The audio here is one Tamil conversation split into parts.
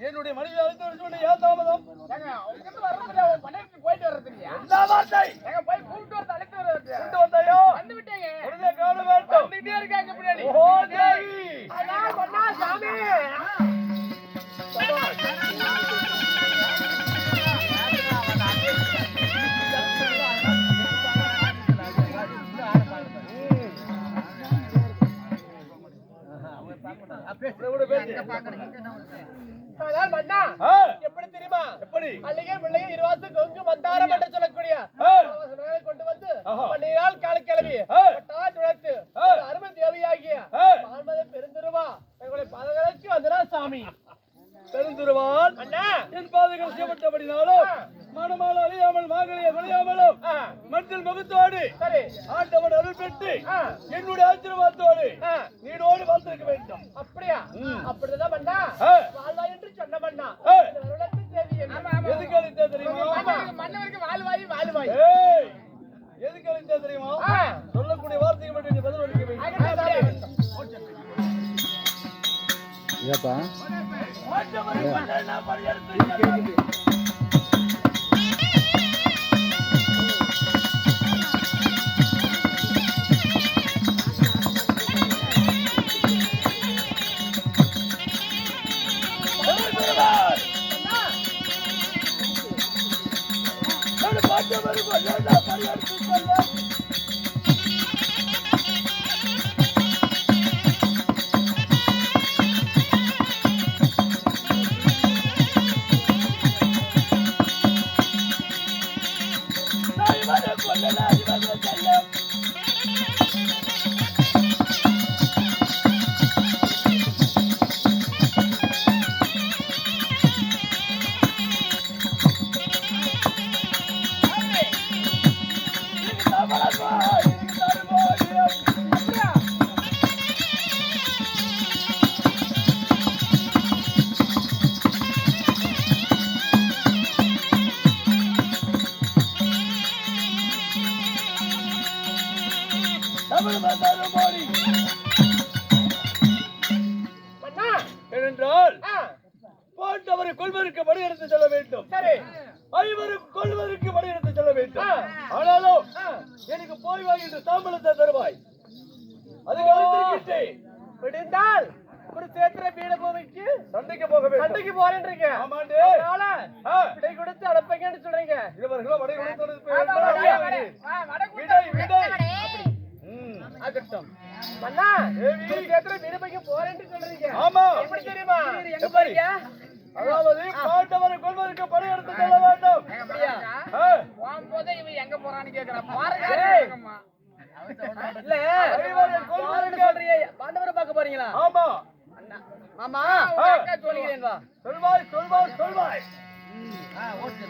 என்னுடைய மனைவி அழைத்து ஏன் தாமதம்? போயிட்டு வர்றதுக்கு என்ன வார்த்தை? போய் கூப்பிட்டு வரது அழைத்து வர்றது கொண்டு வந்தாயோ? வந்து விட்டேங்க. உடனே காண வேண்டும். வந்துட்டே இருக்காங்க பின்னாடி. ஓ தேவி அதான் பண்ணா சாமி. எப்படி தெரியுமா? எப்படி மல்லிகை முல்லைகை இருவாசு கொங்கு மந்தாரம் என்று சொல்லக்கூடிய கொண்டு வந்து பன்னிரால் காலக்கிழமை நுழைத்து அருமை தேவியாகிய பெருந்திருவா எங்களுடைய பாதங்களுக்கு வந்தா சாமி. பெருந்துருவான் என் பாதைகள் செய்யப்பட்டபடினாலும் மனமால் அழியாமல் மாங்கலிய விளையாமலும் மனத்தில் முகத்தோடு ஆண்டவன் அருள் பெற்று என்னுடைய ஆசீர்வாதத்தோடு நீடோடு வாழ்ந்திருக்க வேண்டும். அப்படியா? அப்படிதான் பண்ணா வாழ்வா என்று சொன்ன பண்ணா எதுக்கு அளித்தா தெரியுமா? மன்னவருக்கு வாழ்வாய் வாழ்வாய். எதுக்கு அளித்தா தெரியுமா? சொல்லக்கூடிய வார்த்தைக்கு மட்டும் நீ பதில் அளிக்க வேண்டும். ஏப்பா ஏனென்றால் போட்டவரை கொள்வதற்கு படி எடுத்து செல்ல வேண்டும். ஐவருக்கு கொள்வதற்கு படி எடுத்து செல்ல வேண்டும். ஆனாலும் எனக்கு போய் வா என்று தாம்பலத்தை தருவாய். அதுக்கு விடுந்தால் குருசேத்திர பீடபூமிக்கு சண்டைக்கு போக வேண்டும். சண்டைக்கு போறேன்றீங்க. ஆமாண்டே. விடை கொடுத்து அனுப்புங்கன்னு சொல்றீங்க. இவர்களும் வடை கொடுத்து ஆகட்டும். மன்னா குருசேத்திர பீடபூமிக்கு போறேன்னு சொல்றீங்க. ஆமா. எப்படி தெரியுமா? எப்படி? அதாவது பாண்டவரை கொள்வதற்கு படை எடுத்து செல்ல வேண்டும். அப்படியா? போகும்போது இவன் எங்க போறான்னு கேக்குறான். பாருங்க. இல்ல ஐவரை கொல்வதற்கு சொல்றீங்க. பாண்டவரை பார்க்க போறீங்களா? ஆமா. அண்ணா மாமா அக்கா சொல்லிக்கிறேன் வா. சொல்வாய் சொல்வாய் சொல்வாய். ஓகே.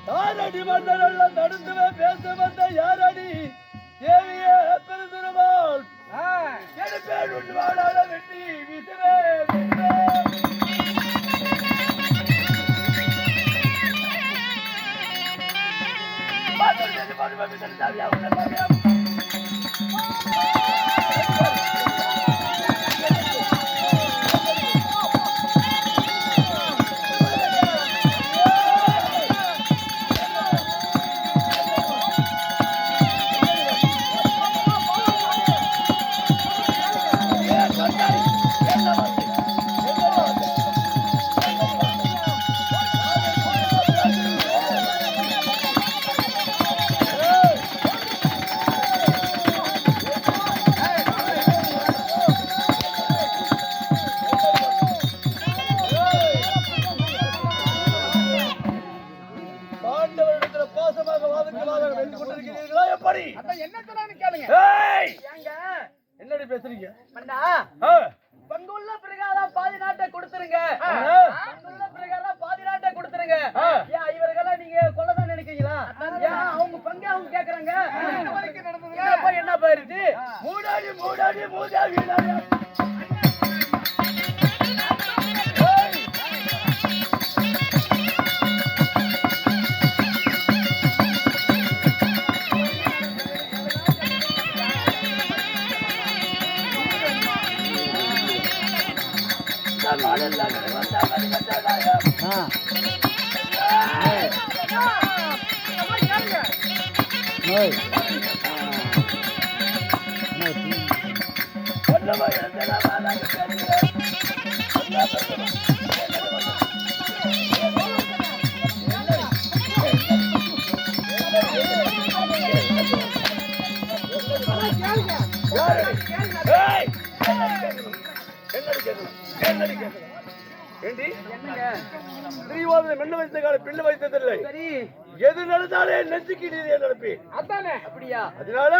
யாரடி மன்னரெல்லாம் தடுத்துவே பேச வந்த யாரடி தேவியே பெருந்திருமாள் எடுப்பேன் உண்டு வாழாத வெட்டி வீசுவே பாண்டவரிடத்துல பாசமாக வாதங்களாக வென்று கொண்டிருக்கிறீர்களா எப்படி என்ன சொன்னான்னு கேளுங்க. ஏய்! ஏங்க என்னடி பேசுறீங்க மன்னா ஆ, பங்குள்ள பிரகாரம் பாதி நாட்டை கொடுத்துருங்க. ஆ, பங்குள்ள பிரகாரம் பாதி நாட்டை கொடுத்துருங்க. ஆ. ஏன் இவர்களெல்லாம் நீங்க கொல்லதான் நினைக்கிறீங்களா? ஏன் அவங்க பங்கு அவங்க கேக்குறாங்க. என்னப்பா என்ன போயிருச்சு? மூடாடி மூடாடி மூதாவி நாடி. எது நடந்தாலே நெஞ்சுக்கு நீதியை நடப்பேன். அதானே அப்படியா? அதனால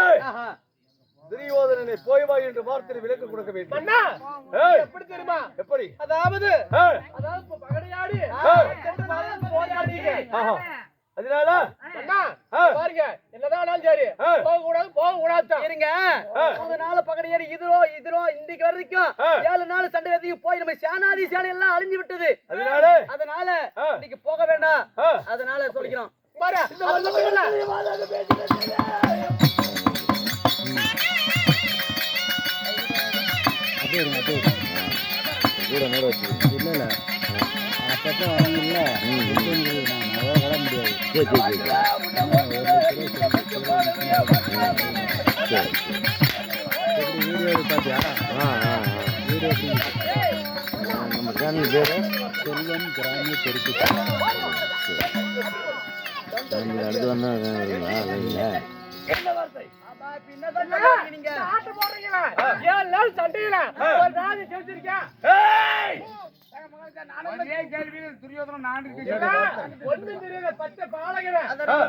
துரியோதனனை போய் வா என்று வார்த்தை விலக்கு கொடுக்க வேண்டும். மன்னா ஏய், எப்படி தெரியுமா? எப்படி? அதாவது ஏய், இப்ப பகடையாடி ஏய். சென்று பாருங்க போராடிங்க. ஆஹா. அதனால அண்ணா ஏய், பாருங்க என்னதான் ஆனாலும் சரி ஏய். போக கூடாது இருங்க. ஏய். 3 நாள் பகடையாடி இதுரோ இன்னைக்கு வரைக்கும் ஏய். 7 நாள் சண்டை வரைக்கும் போய் நம்ம சேனாதி சேனை எல்லாம் அழிஞ்சு விட்டது. அதனால அதனால ஏய். இன்னைக்கு போக வேண்டாம். ஏய். அதனால சொல்லிக்கிறோம். பாரு இந்த வருஷத்துல கூட நோட வச்சு இல்லை இல்லை அப்பப்போ வரணும்ல நான் வர முடியாது வீடியோ பார்த்தியா வீடியோ நம்ம சேனல் பேர் செல்வம் கிராமிய பெருக்கு அடுத்து வந்தால் இல்லைங்களா என்ன வார்த்தை? ஆமா, இப்ப என்னதான் சொல்றீங்க நீங்க? ஆட்ட போடுறீங்களா? 7 நாள் சண்டையில ஒரு நாள் ஜெயிச்சிருக்கேன். ஏய், ஒண்ணும் தெரியாத பச்சை பாலகனை.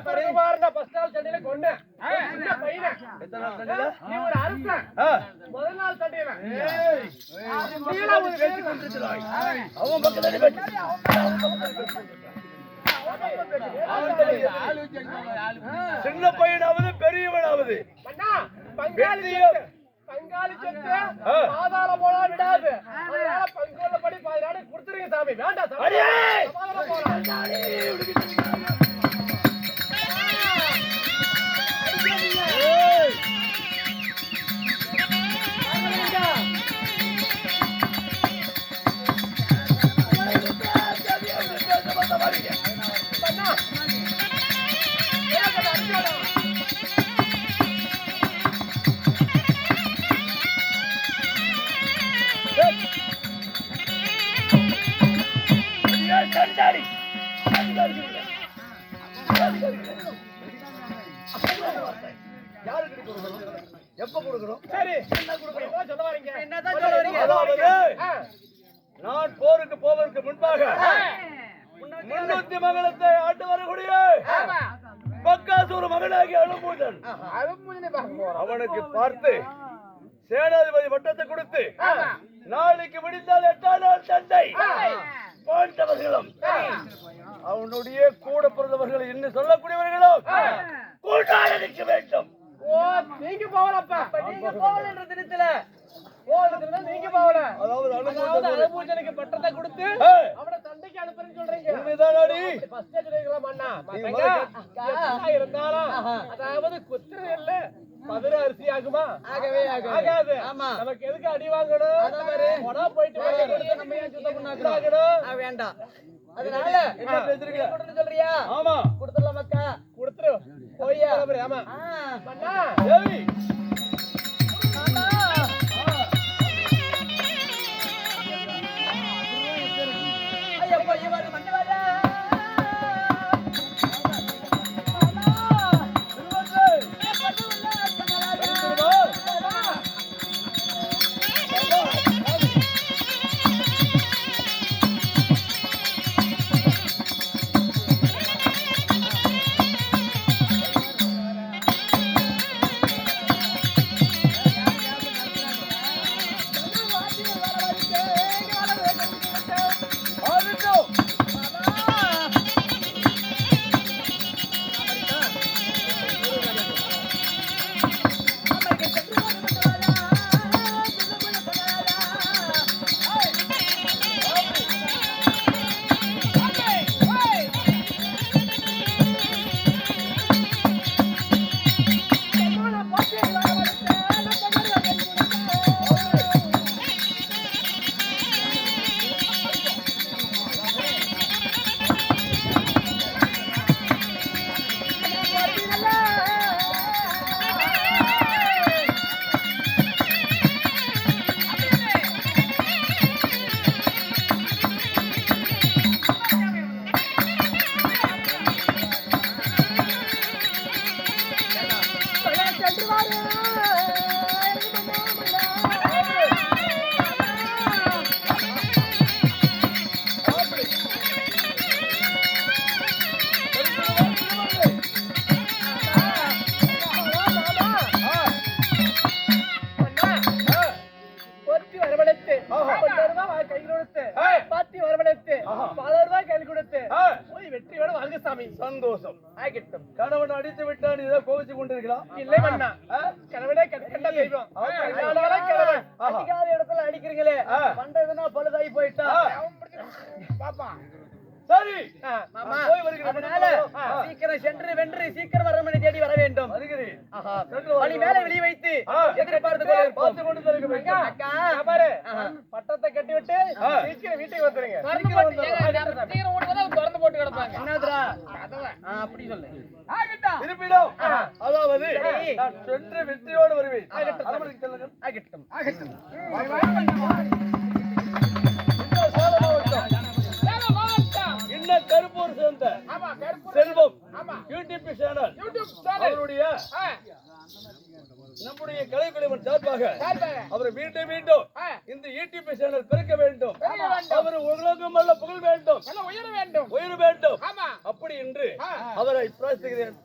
பரிமாறின first நாள் சண்டையில கொன்னேன். சின்ன பையனை. எத்தனை நாள் சண்டையில? நீ ஒரு அரசன். ஆ. முதல் நாள் சண்டையில. ஏய், நீங்களா ஒரு பேச்சு கொண்டிருக்கிறாய். அவன் பக்கத்துல பேச்சு. சின்ன பையனாவது பெரியவனாவது அண்ணா, பங்காளி சொத்து பாதாள போனா விடாது. அதனால பங்குள்ளபடி 10 நாடு கொடுத்துருங்க சாமி. வேண்டாம் சாமி. அடே! சமாதானம் போலாம். ஏய், கண்டாடி. யாருக்கு கொடுக்கணும்? எப்ப கொடுக்கணும்? சரி, என்ன கொடுக்கணும்? சொல்ல வரீங்க. என்னதான் சொல்ல வரீங்க? அதாவது அதாவது நான் போருக்கு போவதற்கு முன்பாக 300 மகளத்தை ஆண்டு வரக்கூடிய பக்காசூர் மகனாகி அழும்பூஜன் அவனுக்கு பார்த்து சேனாதிபதி வட்டத்தை கொடுத்து நாளைக்கு முடிந்தால் 8 நாள் சண்டை பாண்டவர்களும் அவனுடைய கூட பிறந்தவர்கள் என்ன சொல்லக்கூடியவர்களும் கூட்டாக நிற்க வேண்டும். ஓ நீங்க போகலப்பா நீங்க போகலன்ற தினத்துல நீங்க போகல அதாவது அனுபூஜனுக்கு பட்டத்தை கொடுத்து அவனை சண்டைக்கு அனுப்புறேன்னு சொல்றீங்க. உண்மைதானாடி? ஃபர்ஸ்ட் சொல்லிக்கலாம் அண்ணா மத்தங்க இருந்தாலும் அதாவது குத்துறது இல்ல மதுரை அரிசி ஆகுமா? ஆகாது. நமக்கு எதுக்கு அடி வாங்கணும்? போனா போயிட்டு நம்ம ஏன் சுத்தம் பண்ணாக்கணும்? வேண்டாம். அதனால என்ன பேசுறீங்க? கொடுத்து சொல்றியா? ஆமா கொடுத்துடலாம் மக்கா. கொடுத்துரு போய்யா. ஆமா அண்ணா தேவி சந்தோஷம். கணவன் அடித்து விட்டான் இதை கோவிச்சு கொண்டிருக்கலாம். இல்லை மன்னா கணவனே கண்ட தெய்வம் அடிக்காத இடத்துல அடிக்கிறீங்களே பண்றதுன்னா பழுதாகி போயிட்டா பாப்பா. சரி போய் வருகிறேன். சீக்கிரம் சென்று வென்று சீக்கிரம் அரண்மனை தேடி வர வேண்டும். வழி மேல வெளியே வைத்து எதிர்பார்த்து கொண்டு பட்டத்தை கட்டி விட்டு சீக்கிரம் வீட்டுக்கு வந்துருங்க. திறந்து போட்டு கிடப்பாங்க. என்னதுரா அப்படி சொல்லு. இருப்பிடம் அதாவது நான் சென்று வெற்றியோடு வருவேன். அரண்மனைக்கு செல்லுங்கள். ஆகட்டும். இன்னும் கருப்பூர் சேர்ந்த செல்வம் யூடியூப் சேனல் அவருடைய நம்முடைய கலைக்குழுவின் சார்பாக அவர் மீண்டும் இந்த யூடியூப் சேனல் பிறக்க வேண்டும். அவர் உலகம் அல்ல புகழ் வேண்டும், உயர வேண்டும். அப்படி என்று அவரை பிரார்த்திக்கிறேன்.